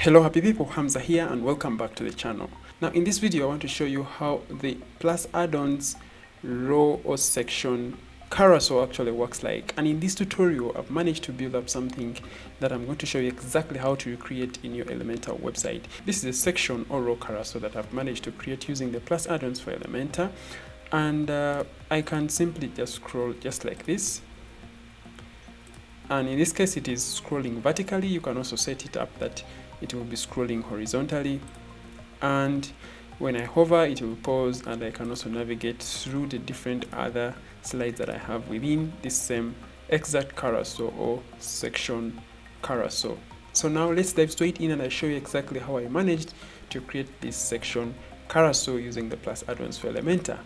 Hello happy people, Hamza here and welcome back to the channel. Now in this video I want to show you how the plus add-ons row or section carousel actually works like. And in this tutorial I've managed to build up something that I'm going to show you exactly how to create in your Elementor website. This is a section or row carousel that I've managed to create using the plus add-ons for Elementor. And I can simply just scroll just like this. And in this case it is scrolling vertically. You can also set it up that it will be scrolling horizontally, and when I hover it will pause, and I can also navigate through the different other slides that I have within this same exact carousel or section carousel. So now let's dive straight in and I'll show you exactly how I managed to create this section carousel using the plus add-ons for Elementor.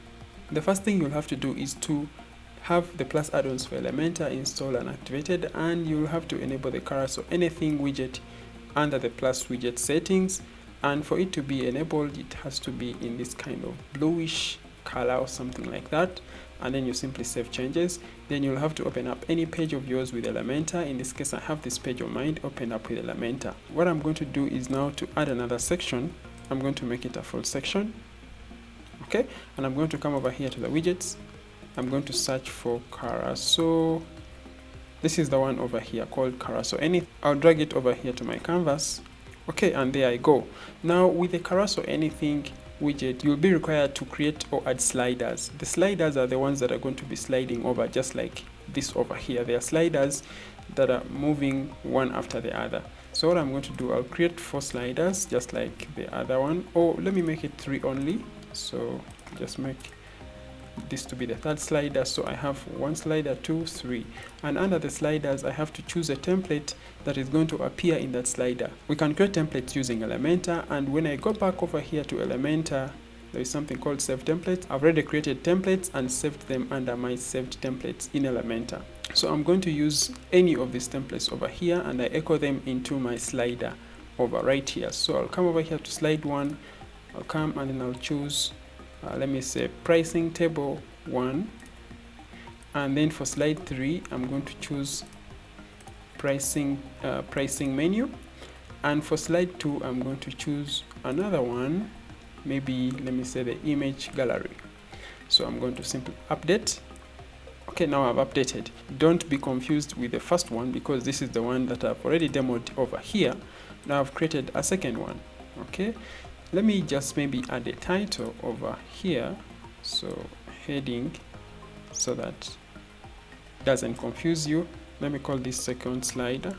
The first thing you'll have to do is to have the plus add-ons for Elementor installed and activated, and you'll have to enable the carousel anything widget under the plus widget settings, and for it to be enabled it has to be in this kind of bluish color or something like that, and then you simply save changes. Then you'll have to open up any page of yours with Elementor. In this case I have this page of mine open up with Elementor. What I'm going to do is now to add another section. I'm going to make it a full section, okay, and I'm going to come over here to the widgets. I'm going to search for carousel. This is the one over here called carousel anything. I'll drag it over here to my canvas. Okay, and there I go. Now with the carousel anything widget, you'll be required to create or add sliders. The sliders are the ones that are going to be sliding over, just like this over here. They are sliders that are moving one after the other. So what I'm going to do, I'll create 4 sliders just like the other one, or let me make it 3 only. So just make this to be the third slider. So I have 1 slider, 2, 3, and under the sliders I have to choose a template that is going to appear in that slider. We can create templates using Elementor, and when I go back over here to Elementor, there is something called save templates. I've already created templates and saved them under my saved templates in Elementor. So I'm going to use any of these templates over here and I echo them into my slider over right here. So I'll come over here to slide 1, I'll come and then I'll choose let me say pricing table 1, and then for slide 3 I'm going to choose pricing menu, and for slide 2 I'm going to choose another one, maybe let me say the image gallery. So I'm going to simply update. Okay, now I've updated. Don't be confused with the first one because this is the one that I've already demoed over here. Now I've created a second one. Okay, let me just maybe add a title over here, so heading, so that it doesn't confuse you. Let me call this second slider,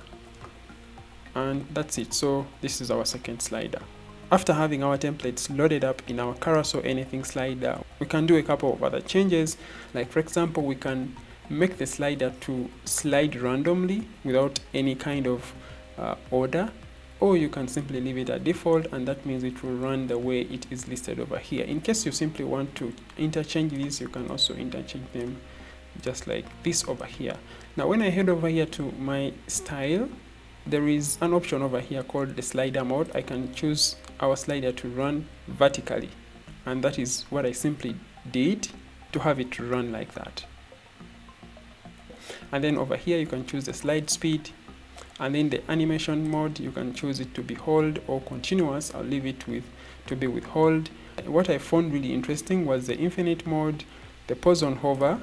and that's it. So this is our second slider. After having our templates loaded up in our carousel anything slider, we can do a couple of other changes. Like for example, we can make the slider to slide randomly without any kind of order, or you can simply leave it at default, and that means it will run the way it is listed over here. In case you simply want to interchange these, you can also interchange them just like this over here. Now when I head over here to my style, there is an option over here called the slider mode. I can choose our slider to run vertically, and that is what I simply did to have it run like that. And then over here you can choose the slide speed, and then the animation mode, you can choose it to be hold or continuous. I'll leave it to be with hold. What I found really interesting was the infinite mode, the pause on hover.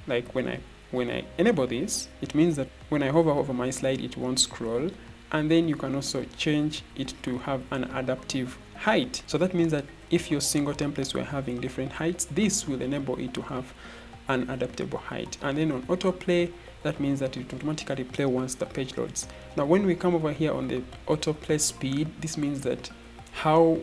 Like when I enable this, it means that when I hover over my slide it won't scroll, and then you can also change it to have an adaptive height. So that means that if your single templates were having different heights, this will enable it to have an adaptable height. And then on autoplay, that means that it automatically play once the page loads. Now when we come over here on the autoplay speed, this means that how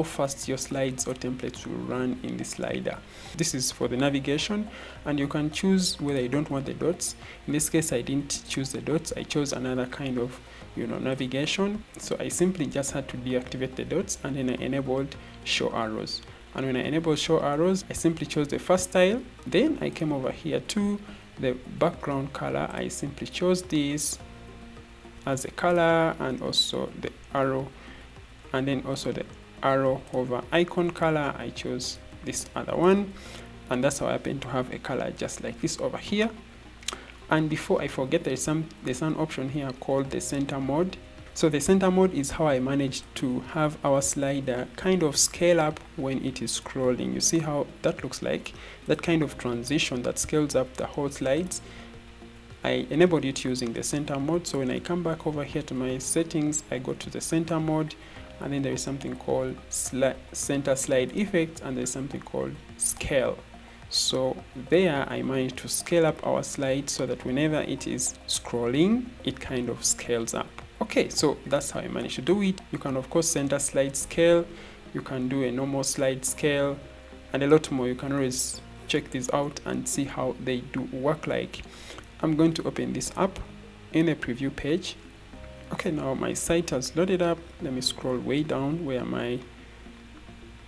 fast your slides or templates will run in the slider. This is for the navigation, and you can choose whether you don't want the dots. In this case I didn't choose the dots, I chose another kind of navigation. So I simply just had to deactivate the dots, and then I enabled show arrows. And when I enabled show arrows, I simply chose the first style. Then I came over here to the background color. I simply chose this as a color, and also the arrow, and then also the arrow hover icon color. I chose this other one, and that's how I happen to have a color just like this over here. And before I forget, there's an option here called the center mode. So the center mode is how I managed to have our slider kind of scale up when it is scrolling. You see how that looks like? That kind of transition that scales up the whole slides. I enabled it using the center mode. So when I come back over here to my settings, I go to the center mode, and then there is something called center slide effect, and there's something called scale. So there I managed to scale up our slide so that whenever it is scrolling, it kind of scales up. Okay, so that's how I managed to do it. You can of course center slide scale, you can do a normal slide scale, and a lot more. You can always check this out and see how they do work like. I'm going to open this up in a preview page. Okay, now my site has loaded up. Let me scroll way down where my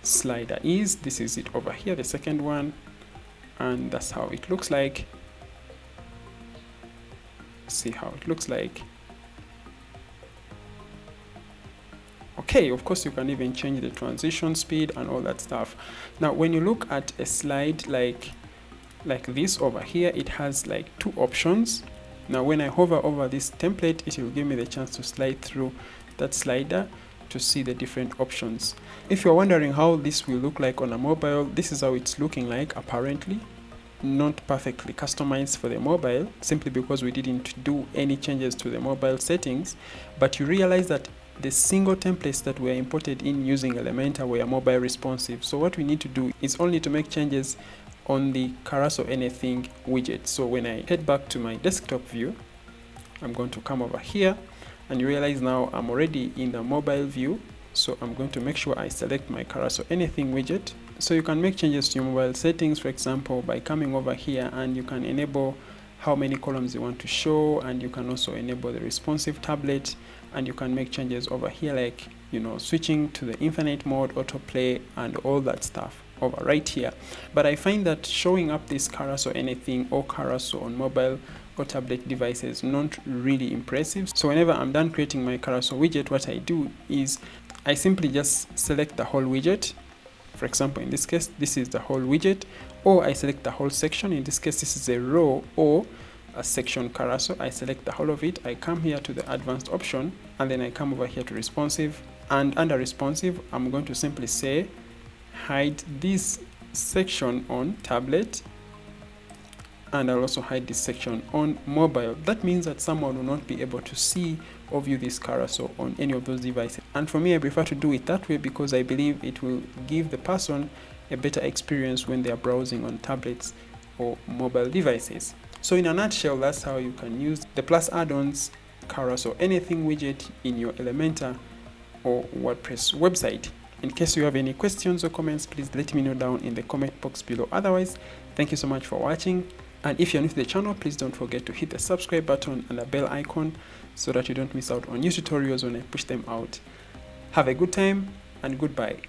slider is. This is it over here, the second one, and that's how it looks like. See how it looks like. Okay, of course you can even change the transition speed and all that stuff. Now when you look at a slide like this over here, it has like two options. Now when I hover over this template, it will give me the chance to slide through that slider to see the different options. If you're wondering how this will look like on a mobile, this is how it's looking like apparently. Not perfectly customized for the mobile, simply because we didn't do any changes to the mobile settings, but you realize that the single templates that were imported in using Elementor were mobile responsive. So what we need to do is only to make changes on the Carousel anything widget. So when I head back to my desktop view, I'm going to come over here, and you realize now I'm already in the mobile view. So I'm going to make sure I select my Carousel anything widget. So you can make changes to your mobile settings, for example, by coming over here, and you can enable how many columns you want to show, and you can also enable the responsive tablet, and you can make changes over here like, you know, switching to the infinite mode, autoplay, and all that stuff over right here. But I find that showing up this Carousel anything or Carousel on mobile or tablet devices not really impressive. So whenever I'm done creating my Carousel widget, what I do is I simply just select the whole widget. For example, in this case, this is the whole widget, or I select the whole section. In this case, this is a row or a section Carousel. I select the whole of it. I come here to the advanced option, and then I come over here to responsive, and under responsive, I'm going to simply say hide this section on tablet, and I'll also hide this section on mobile. That means that someone will not be able to see or view this Carousel on any of those devices. And for me, I prefer to do it that way because I believe it will give the person a better experience when they are browsing on tablets or mobile devices. So in a nutshell, that's how you can use the plus add-ons Carousel anything widget in your Elementor or WordPress website. In case you have any questions or comments, please let me know down in the comment box below. Otherwise, thank you so much for watching. And if you're new to the channel, please don't forget to hit the subscribe button and the bell icon so that you don't miss out on new tutorials when I push them out. Have a good time and goodbye.